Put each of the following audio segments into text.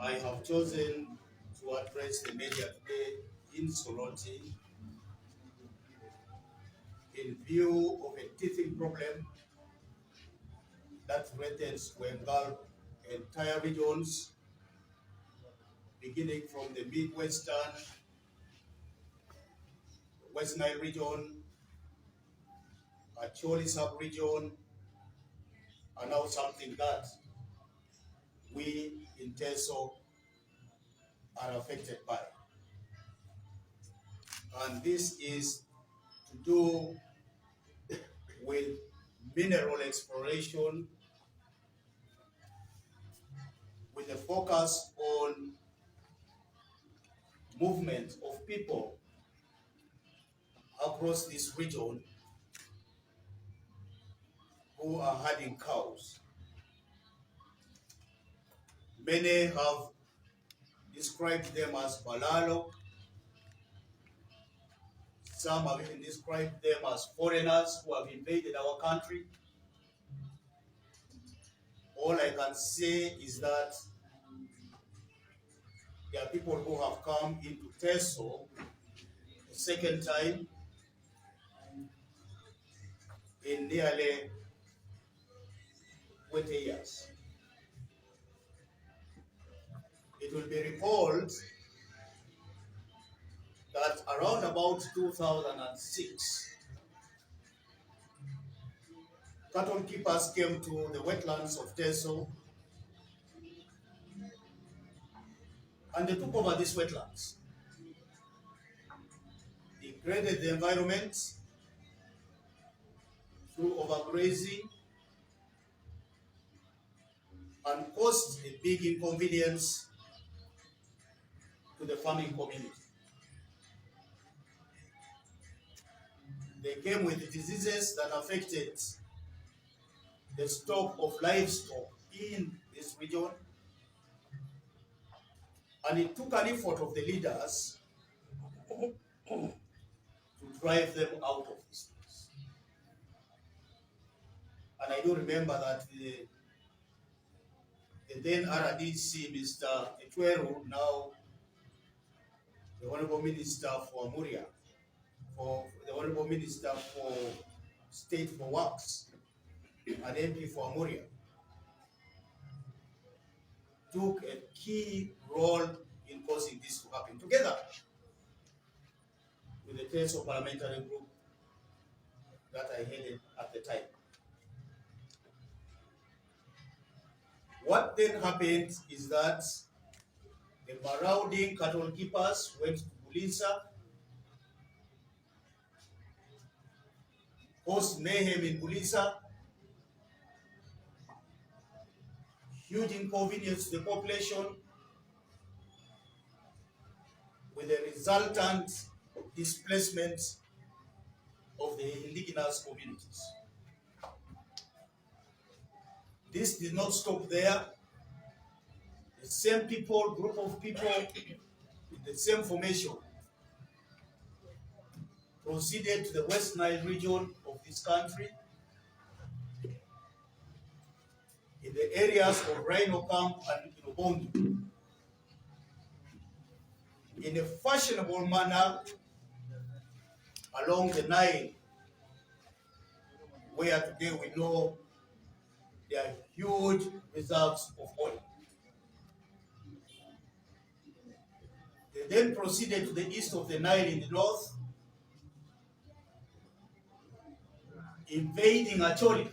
I have chosen to address the media today in Soroti in view of a teething problem that threatens to engulf entire regions, beginning from the Midwestern, West Nile region, Acholi sub-region, and now something that we in Teso are affected by. And this is to do with mineral exploration with a focus on movement of people across this region who are herding cows. Many have described them as Balalo. Some have even described them as foreigners who have invaded our country. All I can say is that there are people who have come into Teso a second time in nearly 20 years. It will be recalled that around about 2006, cattle keepers came to the wetlands of Teso and they took over these wetlands, degraded the environment through overgrazing, and caused a big inconvenience to the farming community. They came with diseases that affected the stock of livestock in this region, and it took an effort of the leaders to drive them out of this place. And I do remember that the then RDC, Mr. Etweru, now the Honorable Minister for Amuriat, for the Honorable Minister for State for Works, and MP for Amuriat, took a key role in causing this to happen, together with the Teso parliamentary group that I headed at the time. What then happened is that the marauding cattle keepers went to Bulisa, caused mayhem in Bulisa, huge inconvenience to the population, with the resultant displacement of the indigenous communities. This did not stop there. The same people, group of people with the same formation proceeded to the West Nile region of this country, in the areas of Rhino Camp and Oboi, in a fashionable manner along the Nile, where today we know there are huge reserves of oil. They then proceeded to the east of the Nile in the north, invading Acholi,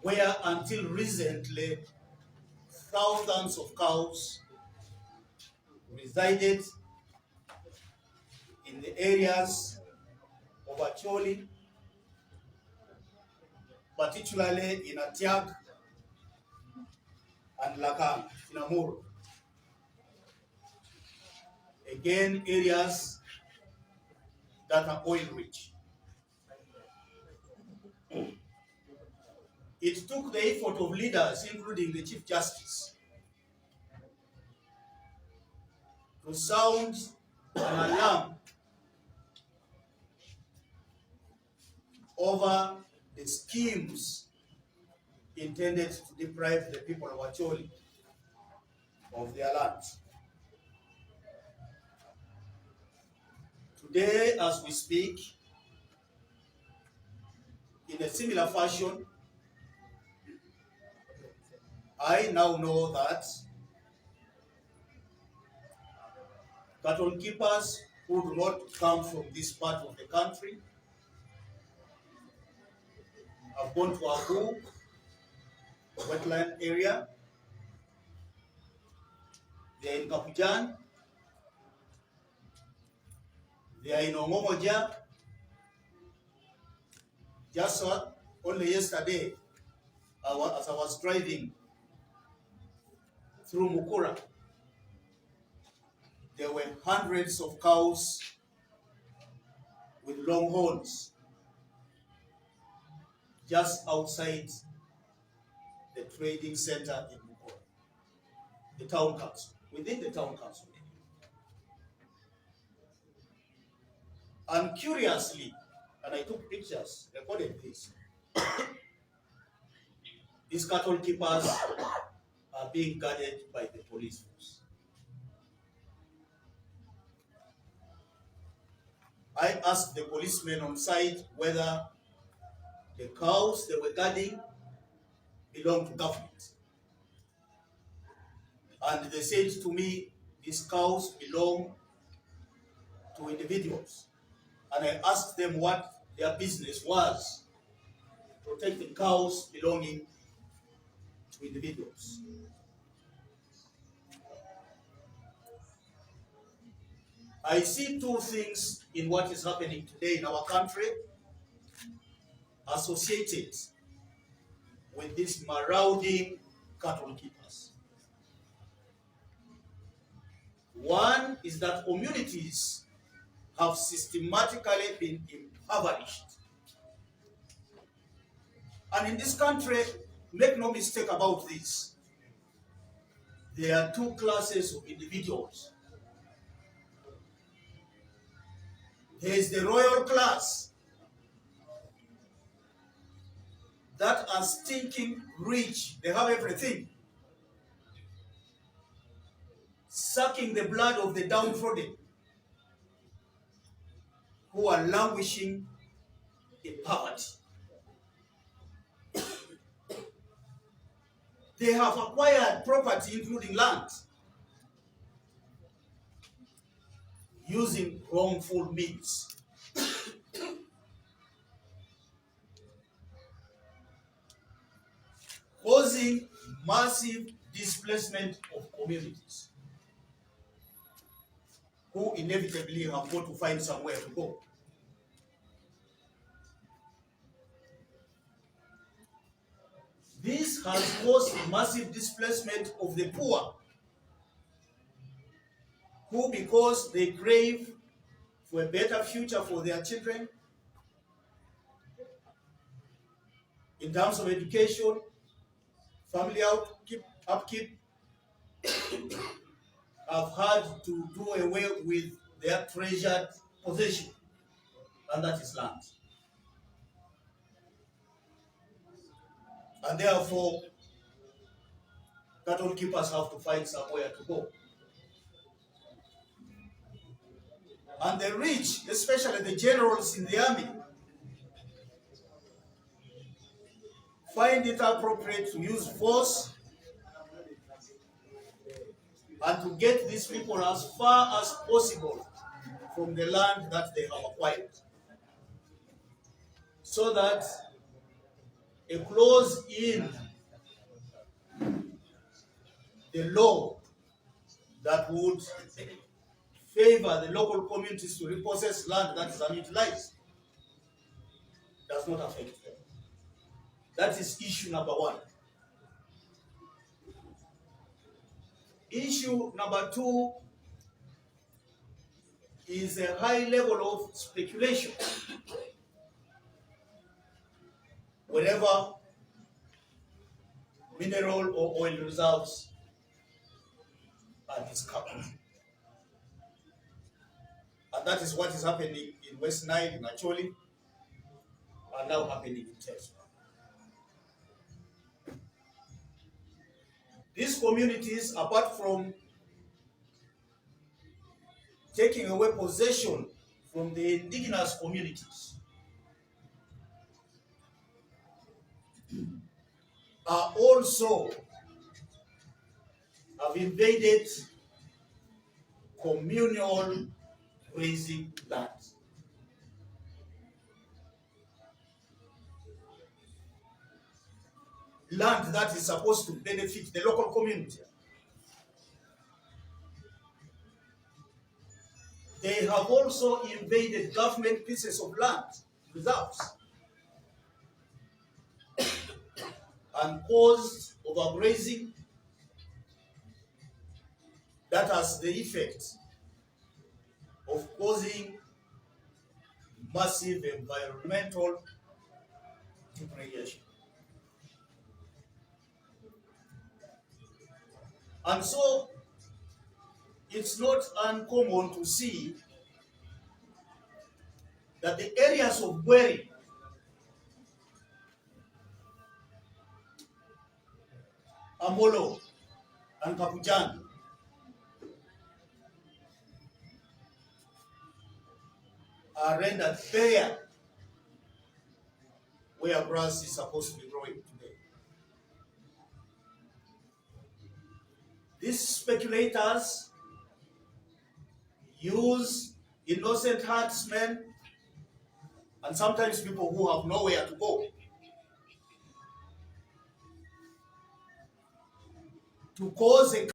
where until recently thousands of cows resided in the areas of Acholi, particularly in Atiak and Lakang, in Amur. Again, areas that are oil rich. It took the effort of leaders, including the Chief Justice, to sound an alarm over the schemes intended to deprive the people of Acholi of their lands. Today, as we speak, in a similar fashion, I now know that cattle keepers who do not come from this part of the country have gone to Abu, wetland area. They are in Kapujan, they are in Ongomoja. Just only yesterday, as I was driving through Mukura, there were hundreds of cows with long horns just outside the trading center in Mukura, the town council, within the town council. And curiously, and I took pictures, recorded this, these cattle keepers are being guarded by the police force. I asked the policemen on site whether the cows they were guarding belong to government. And they said to me, these cows belong to individuals. And I asked them what their business was, protecting cows belonging to individuals. I see two things in what is happening today in our country associated with these marauding cattle keepers. One is that communities have systematically been impoverished. And in this country, make no mistake about this, there are two classes of individuals. There is the royal class that are stinking rich, they have everything, sucking the blood of the downtrodden, who are languishing in poverty. They have acquired property, including land, using wrongful means. Causing massive displacement of communities who inevitably have got to find somewhere to go. This has caused massive displacement of the poor, who, because they crave for a better future for their children, in terms of education, family upkeep, have had to do away with their treasured possession, and that is land. And therefore, cattle keepers have to find somewhere to go. And the rich, especially the generals in the army, find it appropriate to use force and to get these people as far as possible from the land that they have acquired, so that a clause in the law that would favor the local communities to repossess land that is unutilized does not affect them. That is issue number one. Issue number two is a high level of speculation. Wherever mineral or oil reserves are discovered. And that is what is happening in West Nile, in Acholi, and now happening in Teso. These communities, apart from taking away possession from the indigenous communities, are also have invaded communal grazing lands. Land that is supposed to benefit the local community. They have also invaded government pieces of land, reserves, and caused overgrazing that has the effect of causing massive environmental degradation. And so it's not uncommon to see that the areas of Bweri, Amolo, and Kapujan are rendered bare where grass is supposed to be growing today. These speculators use innocent herdsmen and sometimes people who have nowhere to go to cause a